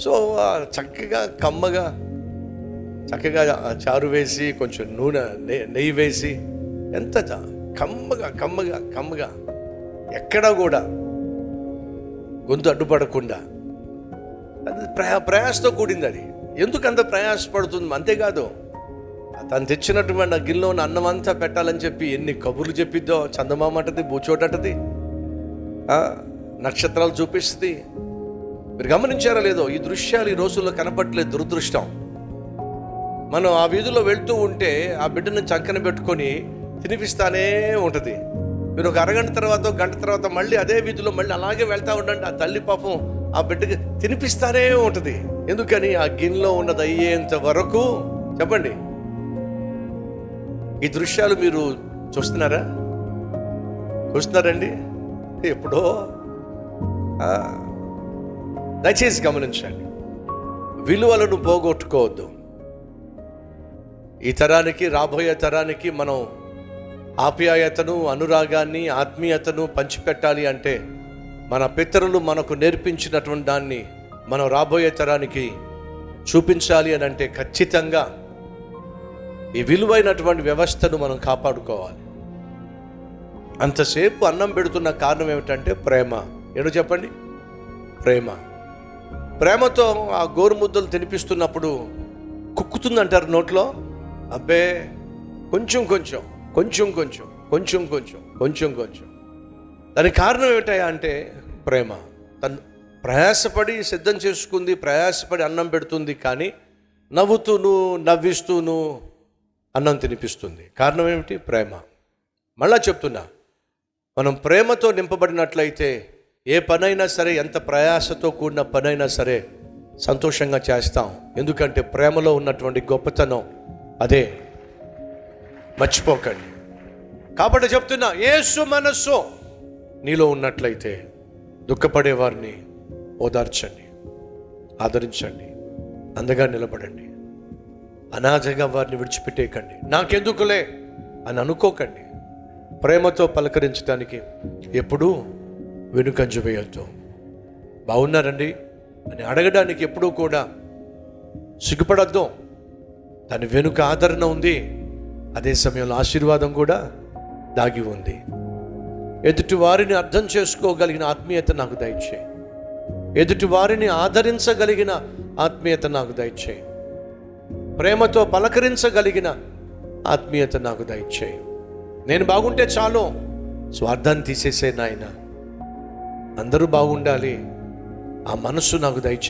So చక్కగా కమ్మగా చక్కగా చారు వేసి కొంచెం నూనె నెయ్యి వేసి ఎంత కమ్మగా కమ్మగా కమ్మగా ఎక్కడా కూడా గొంతు అడ్డుపడకుండా అది ప్రయాసతో కూడింది. అది ఎందుకు అంత ప్రయాసపడుతుంది? అంతేకాదు, తను తెచ్చినటువంటి ఆ గిన్నెలో ఉన్న అన్నం అంతా పెట్టాలని చెప్పి ఎన్ని కబుర్లు చెప్పిద్దో. చందమామ అంటది, బూచోటంటది, నక్షత్రాలు చూపిస్తుంది. మీరు గమనించారా లేదో, ఈ దృశ్యాలు ఈ రోజుల్లో కనపట్లేదు. దురదృష్టం. మనం ఆ వీధిలో వెళ్తూ ఉంటే ఆ బిడ్డను చక్కన పెట్టుకొని తినిపిస్తానే ఉంటుంది. మీరు ఒక అరగంట తర్వాత, గంట తర్వాత మళ్ళీ అదే వీధిలో మళ్ళీ అలాగే వెళ్తూ ఉండండి. ఆ తల్లి పాపం ఆ బిడ్డకి తినిపిస్తానే ఉంటుంది. ఎందుకని? ఆ గిన్నెలో ఉన్నది అయ్యేంత వరకు. చెప్పండి, ఈ దృశ్యాలు మీరు చూస్తున్నారండి? ఎప్పుడో. దయచేసి గమనించండి, విలువలను పోగొట్టుకోవద్దు. ఈ తరానికి, రాబోయే తరానికి మనం ఆప్యాయతను, అనురాగాన్ని, ఆత్మీయతను పంచిపెట్టాలి అంటే మన పితరులు మనకు నేర్పించినటువంటి దాన్ని మనం రాబోయే తరానికి చూపించాలి అని అంటే ఖచ్చితంగా ఈ విలువైనటువంటి వ్యవస్థను మనం కాపాడుకోవాలి. అంతసేపు అన్నం పెడుతున్న కారణం ఏమిటంటే ప్రేమ. ఏదో చెప్పండి, ప్రేమతో ఆ గోరుముద్దలు తినిపిస్తున్నప్పుడు కుక్కుతుందంటారు నోట్లో. అబ్బే, కొంచెం దానికి కారణం ఏమిటయా అంటే ప్రేమ. తను ప్రయాసపడి సిద్ధం చేసుకుంది, ప్రయాసపడి అన్నం పెడుతుంది, కానీ నవ్విస్తూను అన్నం తినిపిస్తుంది. కారణం ఏమిటి? ప్రేమ. మళ్ళా చెప్తున్నా, మనం ప్రేమతో నింపబడినట్లయితే ఏ పనైనా సరే, ఎంత ప్రయాసతో కూడిన పనైనా సరే సంతోషంగా చేస్తాం. ఎందుకంటే ప్రేమలో ఉన్నటువంటి గొప్పతనం అదే. మర్చిపోకండి. కాబట్టి చెప్తున్నా, యేసు మనస్సు నీలో ఉన్నట్లయితే దుఃఖపడే వారిని ఓదార్చండి, ఆదరించండి, అండగా నిలబడండి. అనాథగా వారిని విడిచిపెట్టేయకండి. నాకెందుకులే అని అనుకోకండి. ప్రేమతో పలకరించడానికి ఎప్పుడూ వెనుకంజ వేయొద్దు. బాగున్నారండి అని అడగడానికి ఎప్పుడూ కూడా సిగ్గుపడద్దు. దాని వెనుక ఆదరణ ఉంది, అదే సమయంలో ఆశీర్వాదం కూడా దాగి ఉంది. ఎదుటి వారిని అర్థం చేసుకోగలిగిన ఆత్మీయత నాకు దయచేయి. ఎదుటి వారిని ఆదరించగలిగిన ఆత్మీయత నాకు దయచేయి. ప్రేమతో పలకరించగలిగిన ఆత్మీయత నాకు దయచేయి. నేను బాగుంటే చాలు, స్వార్థాన్ని తీసేసే నాయన, అందరూ బాగుండాలి, ఆ మనస్సు నాకు దయచేయి.